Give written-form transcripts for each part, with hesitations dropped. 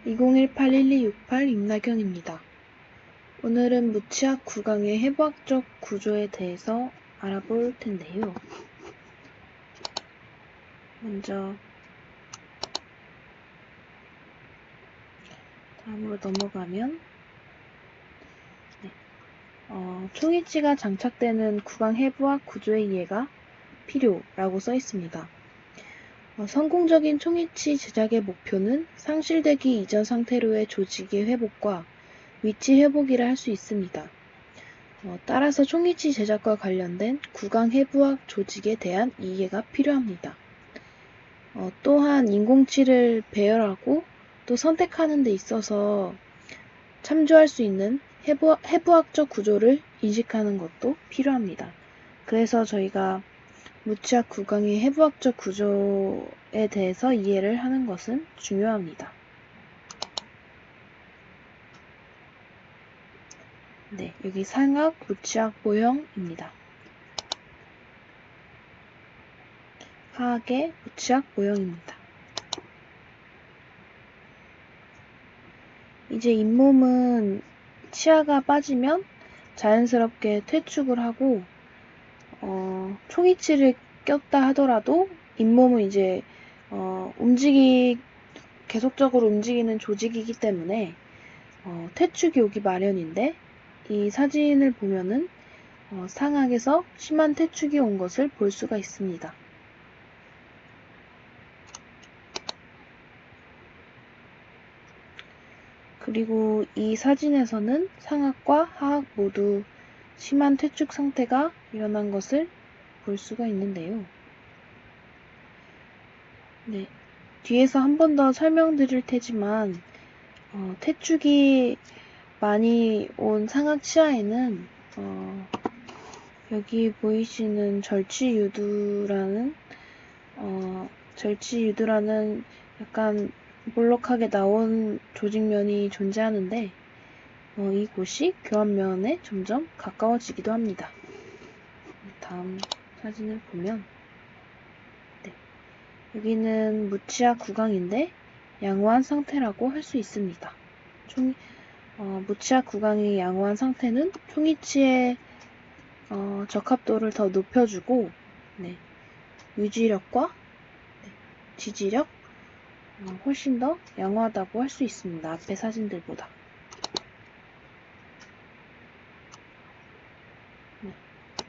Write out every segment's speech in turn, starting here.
2018-1268 임나경입니다. 오늘은 무치학 구강의 해부학적 구조에 대해서 알아볼 텐데요. 먼저 다음으로 넘어가면 총이치가 장착되는 구강 해부학 구조의 이해가 필요라고 써 있습니다. 성공적인 총이치 제작의 목표는 상실되기 이전 상태로의 조직의 회복과 위치 회복이라 할 수 있습니다. 따라서 총이치 제작과 관련된 구강 해부학 조직에 대한 이해가 필요합니다. 또한 인공치를 배열하고 또 선택하는 데 있어서 참조할 수 있는 해부학적 구조를 인식하는 것도 필요합니다. 그래서 저희가 무치학 구강의 해부학적 구조에 대해서 이해를 하는 것은 중요합니다. 네, 여기 상학 무치학 모형입니다. 하악의 무치학 모형입니다. 이제 잇몸은 치아가 빠지면 자연스럽게 퇴축을 하고 총이치를 꼈다 하더라도 잇몸은 이제 계속적으로 움직이는 조직이기 때문에 퇴축이 오기 마련인데 이 사진을 보면은 상악에서 심한 퇴축이 온 것을 볼 수가 있습니다. 그리고 이 사진에서는 상악과 하악 모두 심한 퇴축 상태가 일어난 것을 볼 수가 있는데요. 네, 뒤에서 한 번 더 설명드릴 테지만 퇴축이 많이 온 상악 치아에는 여기 보이시는 절취유두라는 약간 볼록하게 나온 조직면이 존재하는데 이곳이 교환면에 점점 가까워지기도 합니다. 다음 사진을 보면 여기는 무치학 구강인데 양호한 상태라고 할 수 있습니다. 무치학 구강의 양호한 상태는 총이치의 적합도를 더 높여주고 유지력과 지지력 훨씬 더 양호하다고 할 수 있습니다. 앞의 사진들보다.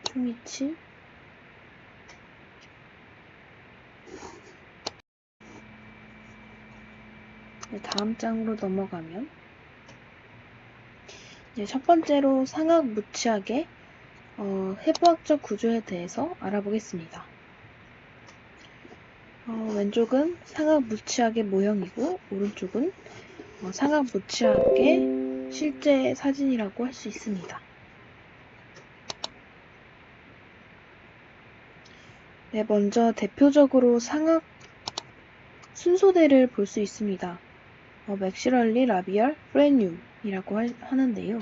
총이치 다음 장으로 넘어가면 첫 번째로 상악 무치학의 해부학적 구조에 대해서 알아보겠습니다. 왼쪽은 상악 무치학의 모형이고 오른쪽은 상악 무치학의 실제 사진이라고 할 수 있습니다. 먼저 대표적으로 상악 순소대를 볼 수 있습니다. 맥시럴리 라비얼 프레늄이라고 하는데요.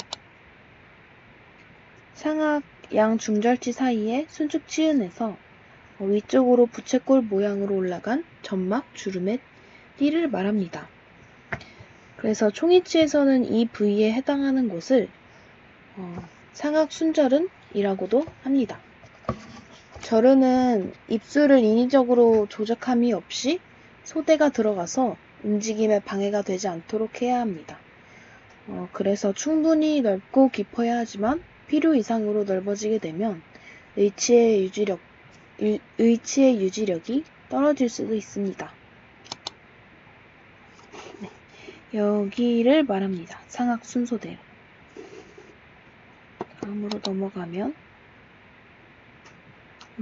상악 양중절치 사이에 순축 치은에서 위쪽으로 부채꼴 모양으로 올라간 점막 주름의 띠를 말합니다. 그래서 총이치에서는 이 부위에 해당하는 곳을 상악 순절은이라고도 합니다. 절은은 입술을 인위적으로 조작함이 없이 소대가 들어가서 움직임에 방해가 되지 않도록 해야 합니다. 그래서 충분히 넓고 깊어야 하지만 필요 이상으로 넓어지게 되면 의치의 유지력이 떨어질 수도 있습니다. 여기를 말합니다. 상악 순소대. 다음으로 넘어가면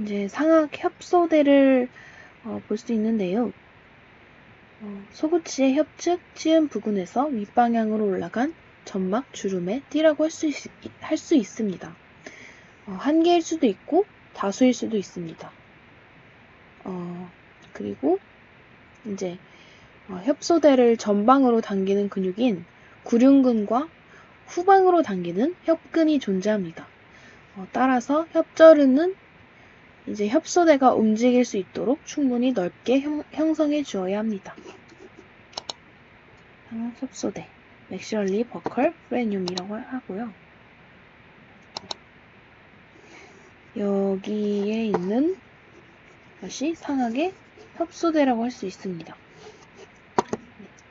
이제 상악 협소대를 볼 수 있는데요. 소구치의 협측 치은 부근에서 윗방향으로 올라간 점막 주름의 띠라고 할 수 있습니다. 한 개일 수도 있고 다수일 수도 있습니다. 그리고 이제 협소대를 전방으로 당기는 근육인 구륜근과 후방으로 당기는 협근이 존재합니다. 따라서 협절은은 이제 협소대가 움직일 수 있도록 충분히 넓게 형성해 주어야 합니다. 상악 협소대, 맥시럴리 버컬 프레늄이라고 하고요. 여기에 있는 것이 상악의 협소대라고 할 수 있습니다.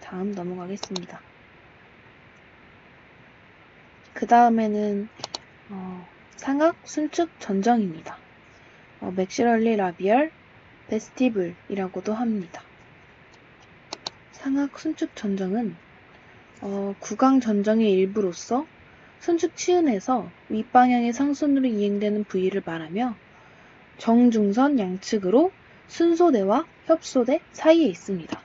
다음 넘어가겠습니다. 그 다음에는 상악 순축 전정입니다. 맥시럴리 라비얼 베스티블이라고도 합니다. 상악 순축 전정은 구강 전정의 일부로서 순축 치은에서 윗방향의 상순으로 이행되는 부위를 말하며 정중선 양측으로 순소대와 협소대 사이에 있습니다.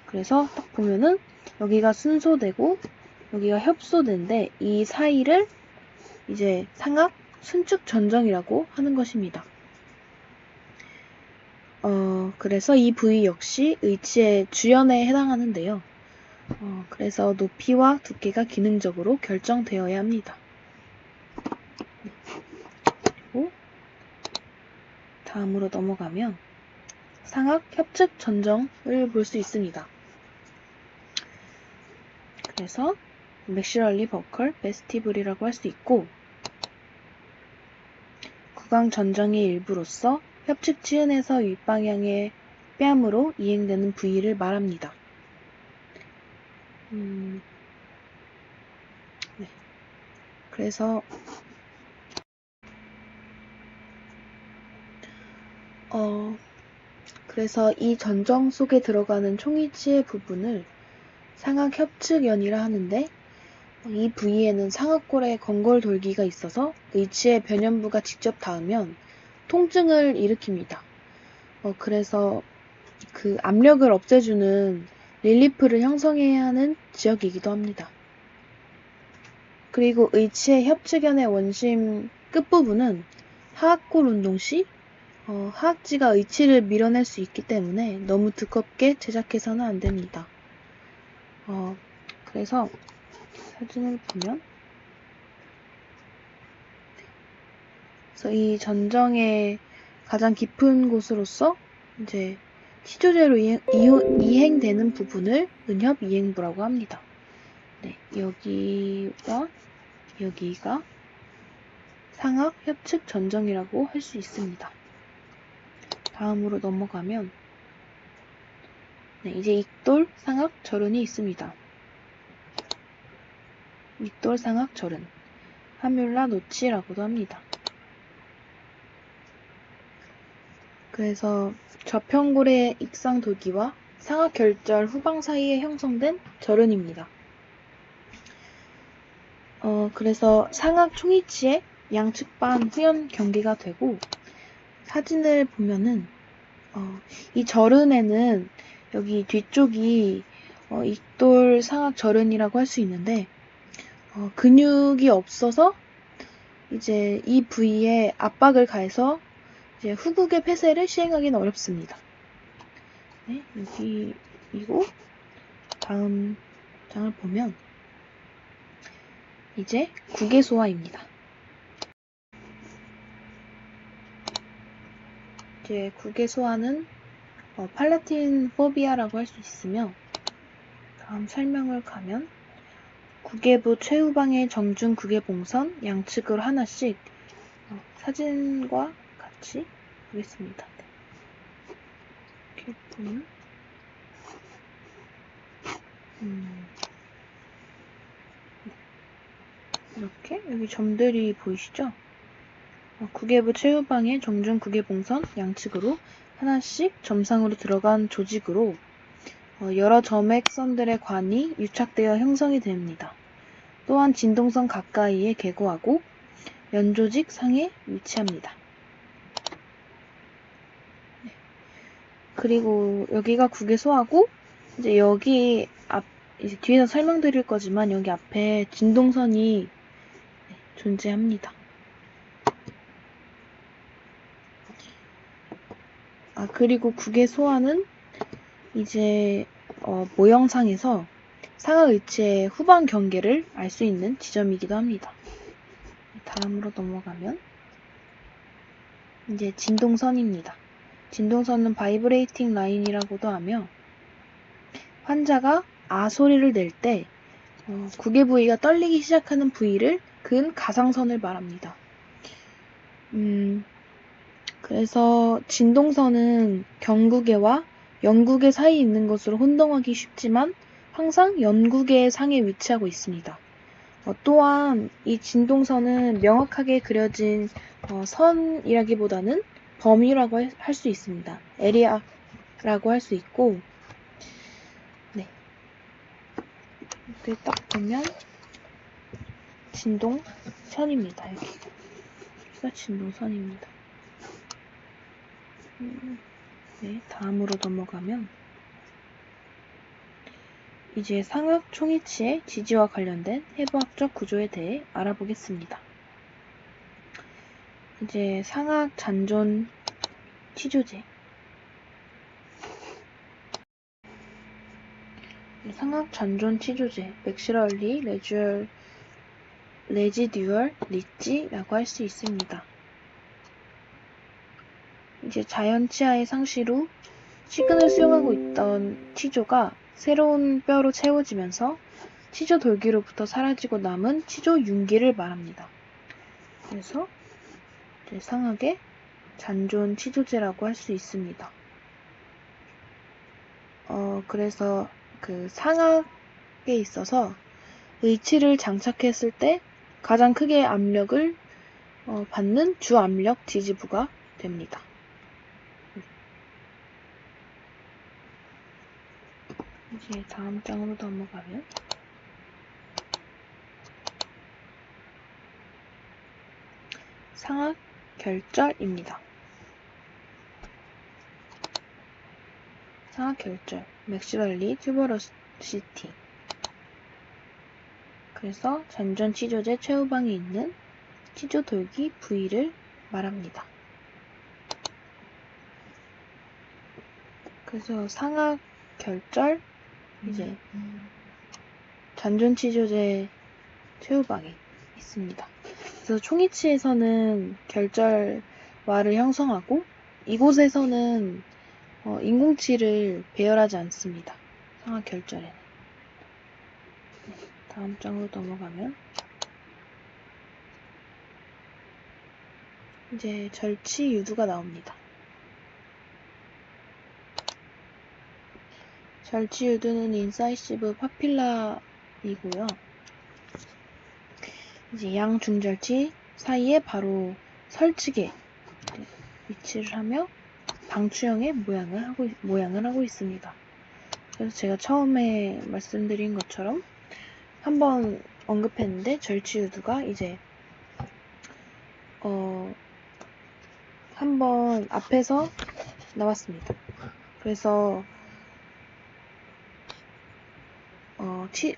그래서 딱 보면은 여기가 순소대고 여기가 협소대인데 이 사이를 이제 상악 순축 전정이라고 하는 것입니다. 그래서 이 부위 역시 의치의 주연에 해당하는데요. 그래서 높이와 두께가 기능적으로 결정되어야 합니다. 그리고 다음으로 넘어가면 상악 협측 전정을 볼 수 있습니다. 그래서 맥시럴리 버컬 베스티블이라고 할 수 있고 구강 전정의 일부로서 협측 치은에서 윗방향의 뺨으로 이행되는 부위를 말합니다. 네. 그래서 이 전정 속에 들어가는 총위치의 부분을 상악 협측연이라 하는데 이 부위에는 상악골에 건골돌기가 있어서 의치의 변연부가 직접 닿으면 통증을 일으킵니다. 그래서 그 압력을 없애주는 릴리프를 형성해야 하는 지역이기도 합니다. 그리고 의치의 협측연의 원심 끝부분은 하악골 운동 시 하악지가 의치를 밀어낼 수 있기 때문에 너무 두껍게 제작해서는 안 됩니다. 그래서 사진을 보면 그래서 이 전정의 가장 깊은 곳으로서 이제 시조제로 이행되는 부분을 은협 이행부라고 합니다. 네, 여기와 여기가 상악 협측 전정이라고 할 수 있습니다. 다음으로 넘어가면 이제 익돌 상악 절은이 있습니다. 익돌 상악 절은 하뮬라 노치라고도 합니다. 그래서 저평골의 익상돌기와 상악 결절 후방 사이에 형성된 절은입니다. 그래서 상악 총위치의 양측반 후연 경계가 되고 사진을 보면은 이 절은에는 여기 뒤쪽이 익돌 상악 절은이라고 할 수 있는데 근육이 없어서 이제 이 부위에 압박을 가해서 이제 후국의 폐쇄를 시행하기는 어렵습니다. 네, 여기이고 다음 장을 보면 이제 국외소화입니다. 이제 국외소화는 팔라틴 포비아라고 할 수 있으며 다음 설명을 가면 국외부 최후방의 정중 국외봉선 양측으로 하나씩 사진과 같이 보겠습니다. 이렇게 보면 이렇게 여기 점들이 보이시죠? 국외부 최후방의 정중 국외봉선 양측으로 하나씩 점상으로 들어간 조직으로 여러 점액선들의 관이 유착되어 형성이 됩니다. 또한 진동선 가까이에 계고하고 연조직 상에 위치합니다. 네. 그리고 여기가 국외소하고 이제 여기 이제 뒤에서 설명드릴 거지만 여기 앞에 진동선이 존재합니다. 그리고 국외소화는 이제 모형상에서 상악 의치의 후방 경계를 알 수 있는 지점이기도 합니다. 다음으로 넘어가면 이제 진동선입니다. 진동선은 바이브레이팅 라인이라고도 하며 환자가 아 소리를 낼 때 구개 부위가 떨리기 시작하는 부위를 그은 가상선을 말합니다. 그래서 진동선은 경구개와 연구개 사이에 있는 것으로 혼동하기 쉽지만 항상 연구개의 상에 위치하고 있습니다. 또한 이 진동선은 명확하게 그려진 선이라기보다는 범위라고 할 수 있습니다. 에리아라고 할 수 있고, 네. 이렇게 딱 보면 진동선입니다. 여기가 진동선입니다. 네, 다음으로 넘어가면 이제 상악 총이치의 지지와 관련된 해부학적 구조에 대해 알아보겠습니다. 이제 상악 잔존 치조제. 상악 잔존 치조제, 맥시럴리 레지듀얼 리치라고 할 수 있습니다. 이제 자연 치아의 상실 후 치근을 수용하고 있던 치조가 새로운 뼈로 채워지면서 치조 돌기로부터 사라지고 남은 치조 융기를 말합니다. 그래서 이제 상악의 잔존 치조제라고 할 수 있습니다. 그래서 그 상악에 있어서 의치를 장착했을 때 가장 크게 압력을 받는 주압력 지지부가 됩니다. 이제 다음 장으로 넘어가면 상악 결절입니다. 상악 결절, 맥시럴리 튜버러시티. 그래서 잔존 치조제 최후방에 있는 치조 돌기 부위를 말합니다. 그래서 상악 결절, 이제 잔존 치조제 최후방에 있습니다. 그래서 총이치에서는 결절와를 형성하고 이곳에서는 인공치를 배열하지 않습니다. 상악 결절에는. 네, 다음 장으로 넘어가면 이제 절치 유두가 나옵니다. 절치 유두는 인사이시브 파필라이고요. 이제 양 중절치 사이에 바로 설치게 위치를 하며 방추형의 모양을 하고 있습니다. 그래서 제가 처음에 말씀드린 것처럼 한번 언급했는데 절치유두가 이제 한번 앞에서 나왔습니다. 그래서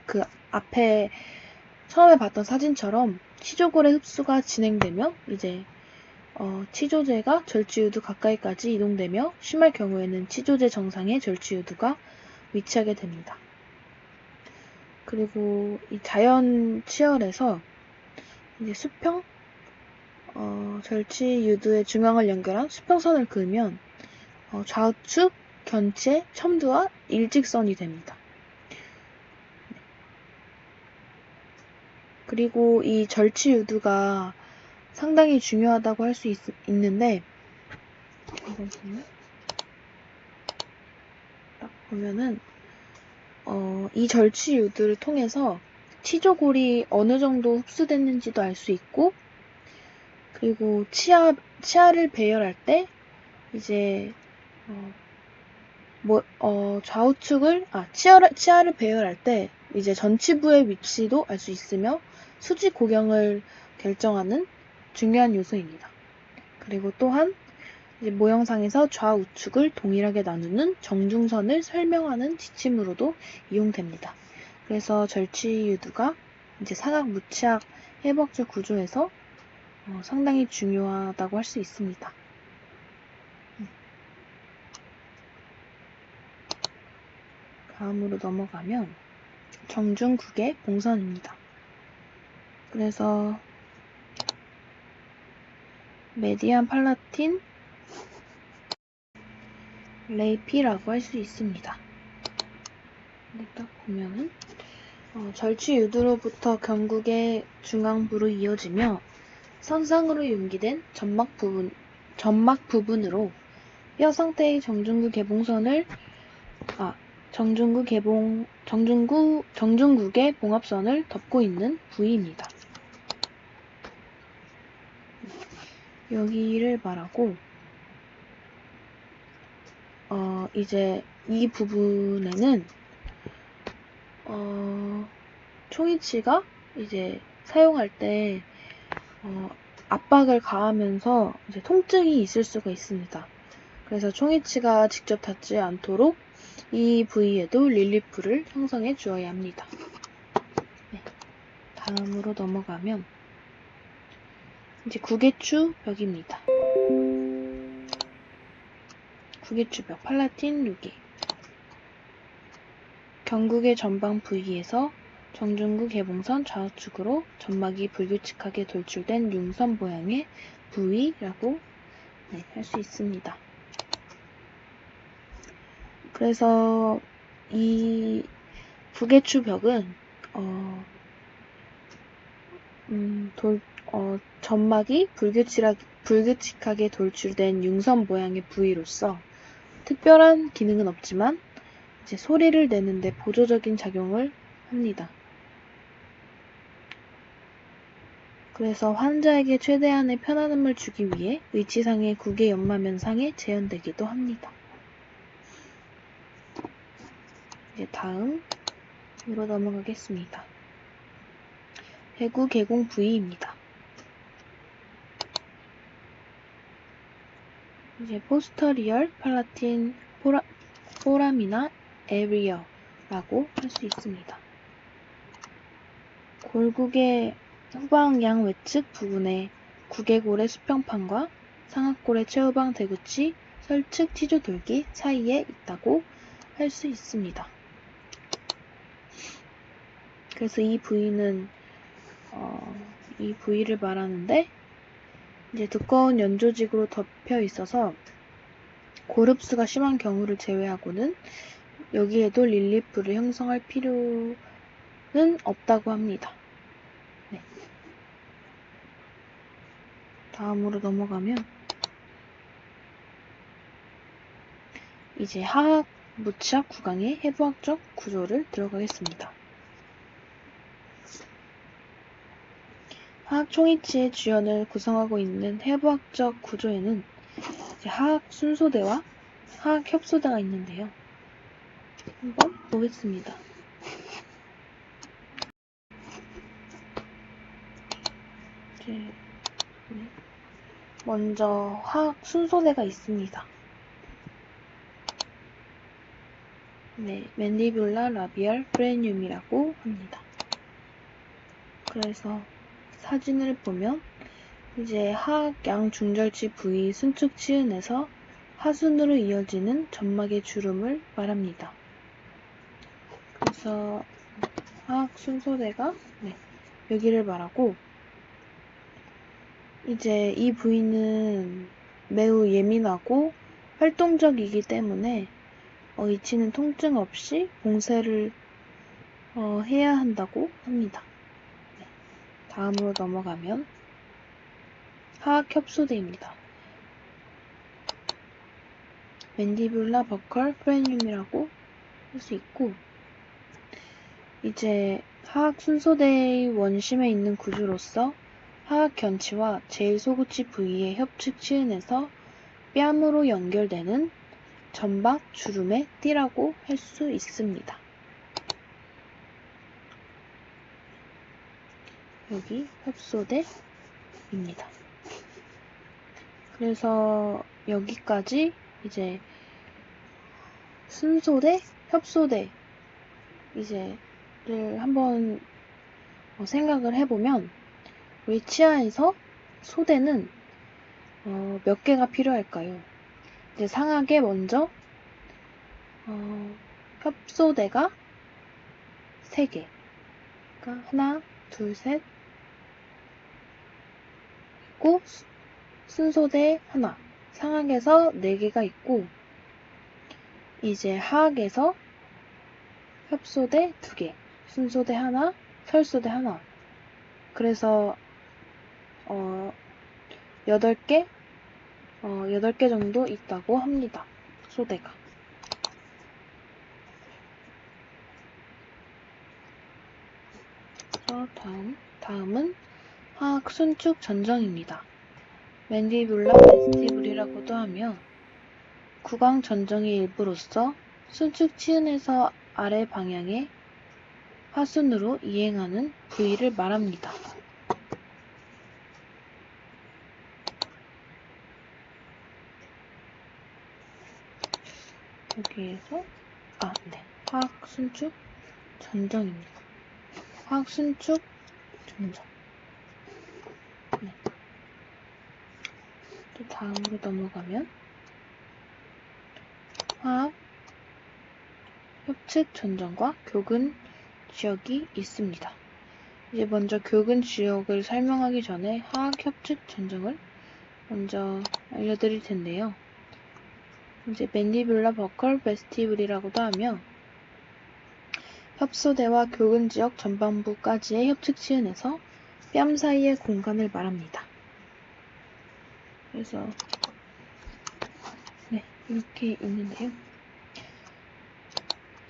그 앞에 처음에 봤던 사진처럼 치조골의 흡수가 진행되며 이제 치조제가 절치유두 가까이까지 이동되며 심할 경우에는 치조제 정상에 절치유두가 위치하게 됩니다. 그리고 이 자연 치열에서 이제 수평 절치유두의 중앙을 연결한 수평선을 그으면 좌우측 견체 첨두와 일직선이 됩니다. 그리고 이 절치유두가 상당히 중요하다고 할 수 있는데 딱 보면은 이 절치유두를 통해서 치조골이 어느 정도 흡수됐는지도 알 수 있고 그리고 치아를 배열할 때 이제 치아를 배열할 때 이제 전치부의 위치도 알 수 있으며 수지 고경을 결정하는 중요한 요소입니다. 그리고 또한 이제 모형상에서 좌우측을 동일하게 나누는 정중선을 설명하는 지침으로도 이용됩니다. 그래서 절치유두가 이제 상악 무치악 해부학적 구조에서 상당히 중요하다고 할 수 있습니다. 다음으로 넘어가면 정중국의 봉선입니다. 그래서 메디안 팔라틴 레이피라고 할 수 있습니다. 여기 딱 보면은 절취유두로부터 경국의 중앙부로 이어지며 선상으로 융기된 점막 부분으로 뼈 상태의 정중국의 봉합선을 덮고 있는 부위입니다. 여기를 말하고, 이제 이 부분에는, 초이치가 이제 사용할 때, 압박을 가하면서 이제 통증이 있을 수가 있습니다. 그래서 초이치가 직접 닿지 않도록 이 부위에도 릴리프를 형성해 주어야 합니다. 네. 다음으로 넘어가면 이제 구개추벽입니다. 구개추벽 팔라틴 루게. 경국의 전방 부위에서 정중구 개봉선 좌우측으로 점막이 불규칙하게 돌출된 융선 모양의 부위라고 할 수 있습니다. 그래서 이 구개추벽은 점막이 불규칙하게 돌출된 융선 모양의 부위로서 특별한 기능은 없지만 이제 소리를 내는데 보조적인 작용을 합니다. 그래서 환자에게 최대한의 편안함을 주기 위해 위치상의 구개 연마면상에 재현되기도 합니다. 이제 다음으로 넘어가겠습니다. 배구 개공 부위입니다. 이제 포스터리얼 팔라틴 포라미나 에리어라고 할 수 있습니다. 골국의 후방 양외측 부분에 구개골의 수평판과 상악골의 최후방 대구치 설측 티조돌기 사이에 있다고 할 수 있습니다. 그래서 이 부위는 이 부위를 말하는데 이제 두꺼운 연조직으로 덮여 있어서 고릅수가 심한 경우를 제외하고는 여기에도 릴리프를 형성할 필요는 없다고 합니다. 네. 다음으로 넘어가면 이제 하악 무치학 구강의 해부학적 구조를 들어가겠습니다. 하악 총이치의 주연을 구성하고 있는 해부학적 구조에는 이제 하악 순소대와 하악 협소대가 있는데요. 한번 보겠습니다. 먼저 하악 순소대가 있습니다. 네, 맨디뷸라 라비얼 프레늄이라고 합니다. 그래서 사진을 보면 이제 하악 양중절치 부위 순측 치은에서 하순으로 이어지는 점막의 주름을 말합니다. 그래서 하악 순소대가 여기를 말하고 이제 이 부위는 매우 예민하고 활동적이기 때문에 이치는 통증 없이 봉쇄를 해야 한다고 합니다. 다음으로 넘어가면 하악 협소대입니다. 맨디뷸라 버컬 프레늄이라고 할 수 있고 이제 하악 순소대의 원심에 있는 구조로서 하악 견치와 제일 소구치 부위의 협측 치은에서 뺨으로 연결되는 점박 주름의 띠라고 할 수 있습니다. 여기 협소대입니다. 그래서 여기까지 이제 순소대, 협소대 이제를 한번 생각을 해보면 우리 치아에서 소대는 몇 개가 필요할까요? 이제 상악에 먼저 협소대가 3개. 그러니까 하나, 둘, 셋. 있고 순소대 하나. 상악에서 4개가 있고 이제 하악에서 협소대 2개, 순소대 하나, 설소대 하나. 그래서 8개 8개 정도 있다고 합니다. 소대가. 그래서 다음은 화학 순축 전정입니다. 맨디뷸라 베스티블이라고도 하며 구강 전정의 일부로서 순축 치은에서 아래 방향의 하순으로 이행하는 부위를 말합니다. 여기에서 화학 순축 전정입니다. 화학 순축 전정. 또 다음으로 넘어가면 화학 협측 전정과 교근 지역이 있습니다. 이제 먼저 교근 지역을 설명하기 전에 화학 협측 전정을 먼저 알려드릴 텐데요. 이제 맨디뷸라 버컬 베스티블이라고도 하며 협소대와 교근 지역 전반부까지의 협측 치은에서 뺨 사이의 공간을 말합니다. 그래서 이렇게 있는데요.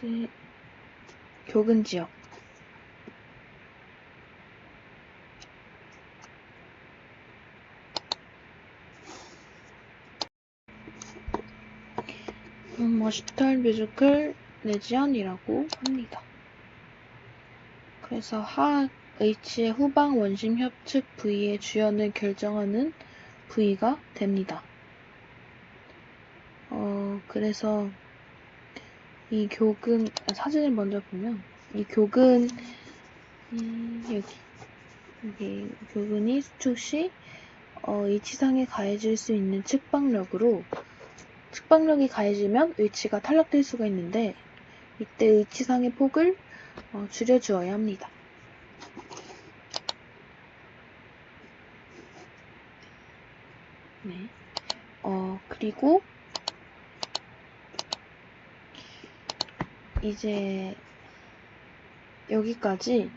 이제 교근 지역 머시털 뮤지컬 레지언이라고 합니다. 그래서 화학 H의 후방 원심 협측 부위의 주연을 결정하는 부위가 됩니다. 그래서 이 교근, 사진을 먼저 보면 이 교근, 여기 교근이 수축 시 H상에 가해질 수 있는 측방력으로 측방력이 가해지면 H가 탈락될 수가 있는데 이때 H상의 폭을 줄여주어야 합니다. 그리고 이제 여기까지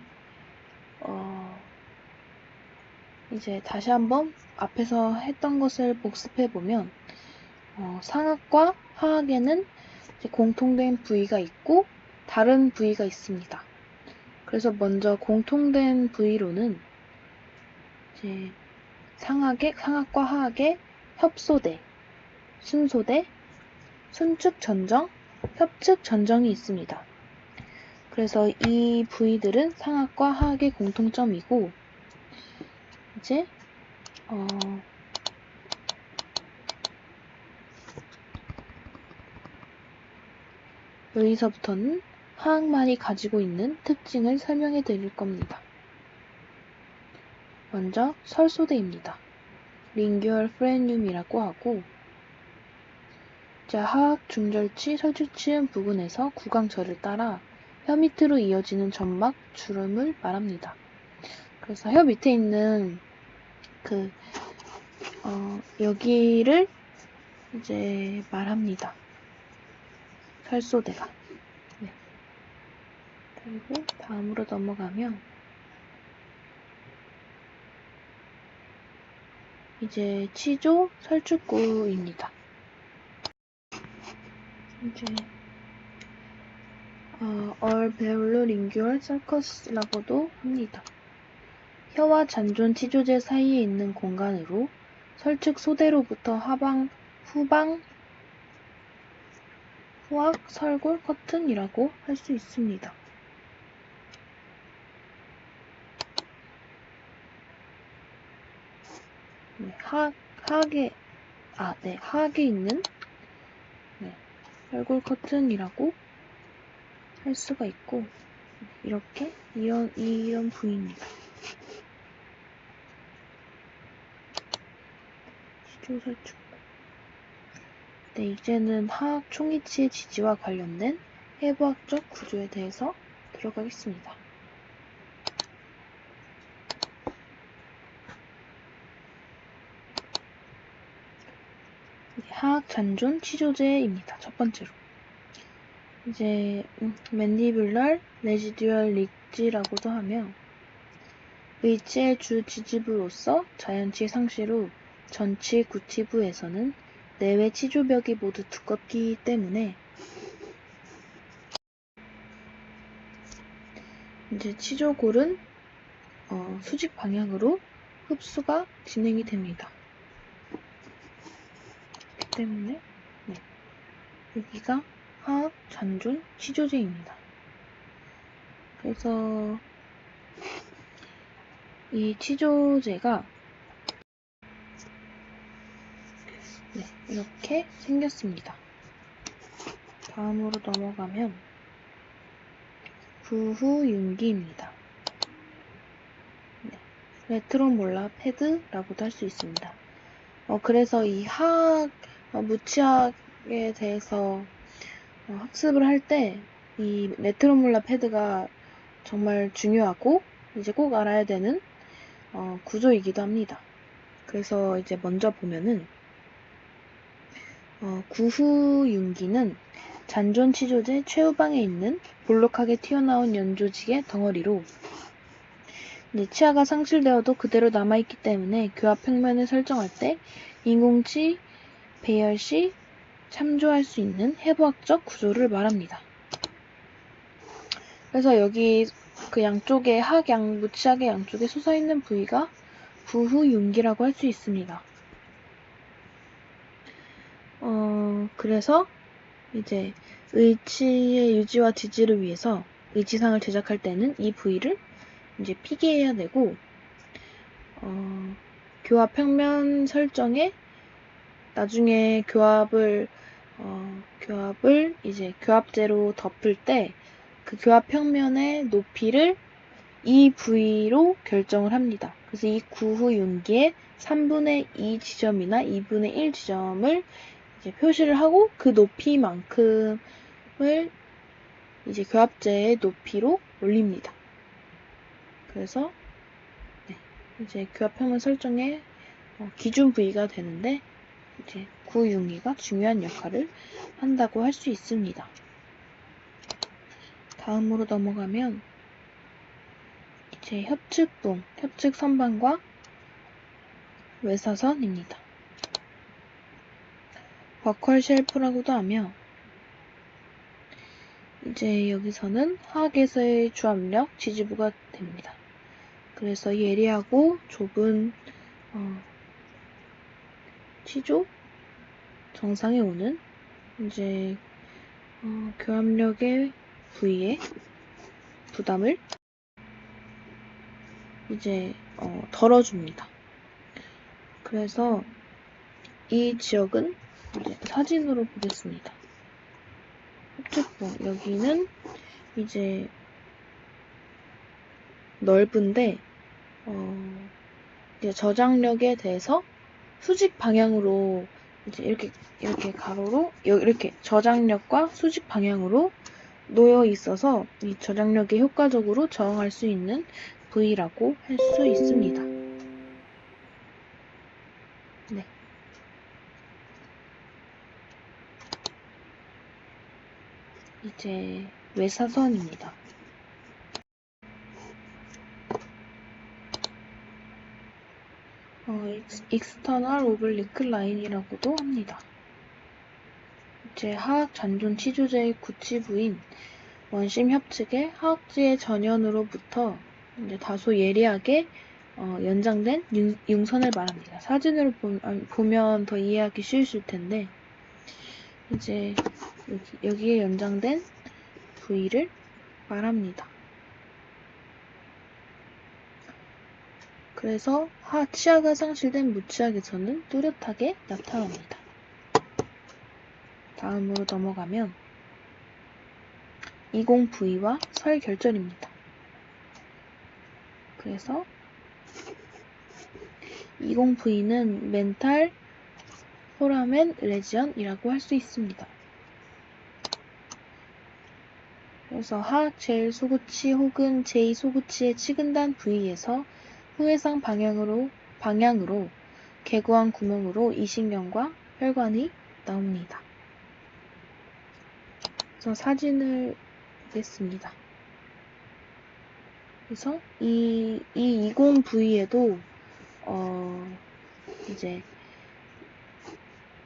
이제 다시 한번 앞에서 했던 것을 복습해보면 상학과 하학에는 이제 공통된 부위가 있고 다른 부위가 있습니다. 그래서 먼저 공통된 부위로는 이제 상학과 하학의 협소대, 순소대, 순축 전정, 협측 전정이 있습니다. 그래서 이 부위들은 상학과 하학의 공통점이고 이제 여기서부터는 하학만이 가지고 있는 특징을 설명해 드릴 겁니다. 먼저 설소대입니다. 링규얼 프레늄이라고 하고 하학 중절치 설축치은 부근에서 구강절을 따라 혀 밑으로 이어지는 점막 주름을 말합니다. 그래서 혀 밑에 있는 여기를 이제 말합니다. 설소대가. 그리고 다음으로 넘어가면 이제 치조 설축구입니다. 이제 얼베올로 링규얼 서커스라고도 합니다. 혀와 잔존 치조제 사이에 있는 공간으로 설축 소대로부터 후방 후학 설골 커튼이라고 할 수 있습니다. 하악에 있는 설골 커튼이라고 할 수가 있고 이렇게 이런 부위입니다. 치조 설축. 이제는 하악 총이치의 지지와 관련된 해부학적 구조에 대해서 들어가겠습니다. 하악 잔존 치조제입니다. 첫 번째로. 이제 맨디뷸럴 레지듀얼 릭지라고도 하며 의치의 주 지지부로서 자연치 상실 후 전치 구치부에서는 내외 치조벽이 모두 두껍기 때문에 이제 치조골은 수직 방향으로 흡수가 진행이 됩니다. 그렇기 때문에 여기가 하악 잔존 치조제입니다. 그래서 이 치조제가 이렇게 생겼습니다. 다음으로 넘어가면 구후윤기입니다. 레트로몰라 패드라고도 할 수 있습니다. 그래서 이 하악, 무치학에 대해서 학습을 할 때 이 레트로몰라 패드가 정말 중요하고 이제 꼭 알아야 되는 구조이기도 합니다. 그래서 이제 먼저 보면은 구후윤기는 잔존 치조제 최후방에 있는 볼록하게 튀어나온 연조직의 덩어리로 이제 치아가 상실되어도 그대로 남아있기 때문에 교합 평면을 설정할 때 인공치, 배열 시 참조할 수 있는 해부학적 구조를 말합니다. 그래서 여기 그 양쪽에 무치학의 양쪽에 솟아있는 부위가 구후윤기라고 할 수 있습니다. 그래서 이제 의치의 유지와 지지를 위해서 의치상을 제작할 때는 이 부위를 이제 피게해야 되고, 교합 평면 설정에 나중에 교합을 이제 교합제로 덮을 때 그 교합 평면의 높이를 이 부위로 결정을 합니다. 그래서 이 구후윤기의 3분의 2 지점이나 2분의 1 지점을 이제 표시를 하고 그 높이만큼을 이제 교합제의 높이로 올립니다. 그래서 이제 교합 평면 설정의 기준 부위가 되는데 이제 구윤기가 중요한 역할을 한다고 할 수 있습니다. 다음으로 넘어가면 이제 협측봉, 협측선반과 외사선입니다. 버컬 쉘프라고도 하며 이제 여기서는 하악에서의 주압력 지지부가 됩니다. 그래서 예리하고 좁은 치조 정상에 오는 이제 교합력의 부위에 부담을 이제 덜어줍니다. 그래서 이 지역은 이제 사진으로 보겠습니다. 협측봉 여기는 이제 넓은데 이제 저장력에 대해서 수직 방향으로 이제 이렇게 가로로 이렇게 저장력과 수직 방향으로 놓여 있어서 이 저장력에 효과적으로 저항할 수 있는 부위라고 할 수 있습니다. 네. 이제 외사선입니다. 익스터널 오블리크 라인이라고도 합니다. 이제 하악 잔존 치조제의 구치부인 원심 협측의 하악지의 전연으로부터 이제 다소 예리하게 연장된 융선을 말합니다. 사진으로 보면 더 이해하기 쉬우실 텐데 이제 여기에 연장된 부위를 말합니다. 그래서 치아가 상실된 무치학에서는 뚜렷하게 나타납니다. 다음으로 넘어가면 이공 부위와 설결절입니다. 그래서 이공 부위는 멘탈 포라멘 레지언이라고 할 수 있습니다. 그래서 하악 제1 소구치 혹은 제2 소구치의 치근단 부위에서 후해상 방향으로 개구한 구멍으로 이신경과 혈관이 나옵니다. 우선 사진을 보겠습니다. 그래서 이 이공 부위에도 이제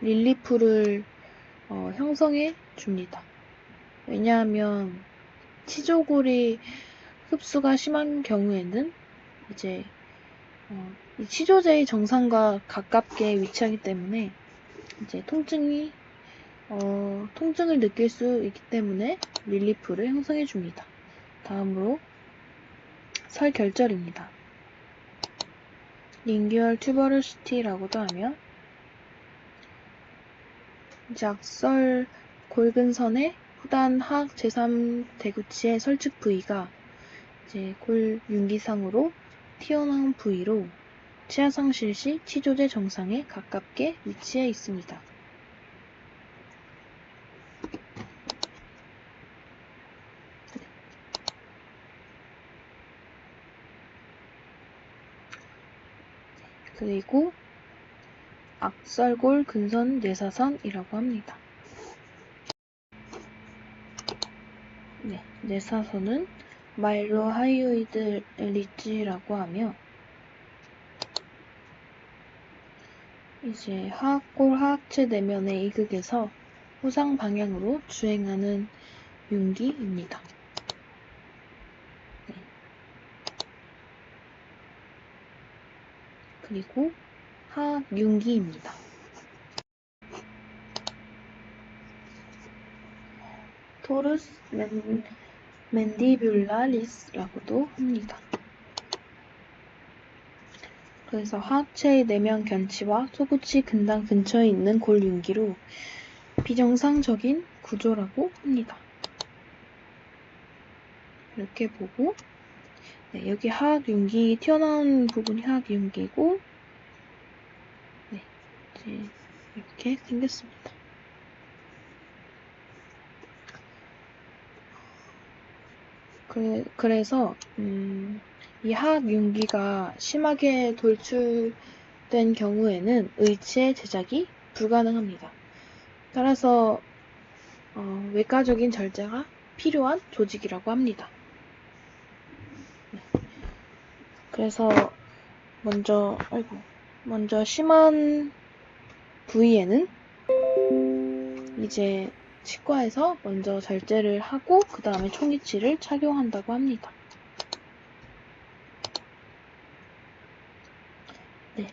릴리프를 형성해 줍니다. 왜냐하면 치조골이 흡수가 심한 경우에는 이제 이 치조제의 정상과 가깝게 위치하기 때문에 이제 통증을 느낄 수 있기 때문에 릴리프를 형성해 줍니다. 다음으로 설결절입니다. 링규얼 튜버러시티라고도 하며 이제 악설 골근선의 후단 하악 제3대구치의 설측 부위가 이제 골 윤기상으로 튀어나온 부위로 치아상실 시 치조제 정상에 가깝게 위치해 있습니다. 그리고 악설골 근선 뇌사선이라고 합니다. 네, 뇌사선은 마일로하이오이드 리지라고 하며 이제 하악골 하악체 내면의 이극에서 호상 방향으로 주행하는 윤기입니다. 네. 그리고 하악윤기입니다. 토르스 맨디뷸라리스라고도 합니다. 그래서 하악체의 내면 견치와 소구치 근당 근처에 있는 골 윤기로 비정상적인 구조라고 합니다. 이렇게 보고 네, 여기 하악 윤기 튀어나온 부분이 하악 윤기고 네, 이제 이렇게 생겼습니다. 그래서 이 하악 윤기가 심하게 돌출된 경우에는 의치의 제작이 불가능합니다. 따라서 외과적인 절제가 필요한 조직이라고 합니다. 네. 그래서 먼저 심한 부위에는 이제 치과에서 먼저 절제를 하고 그 다음에 총이치를 착용한다고 합니다. 네,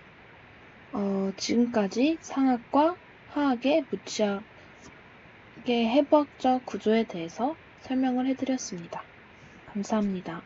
지금까지 상악과 하악의 무치학의 해부학적 구조에 대해서 설명을 해드렸습니다. 감사합니다.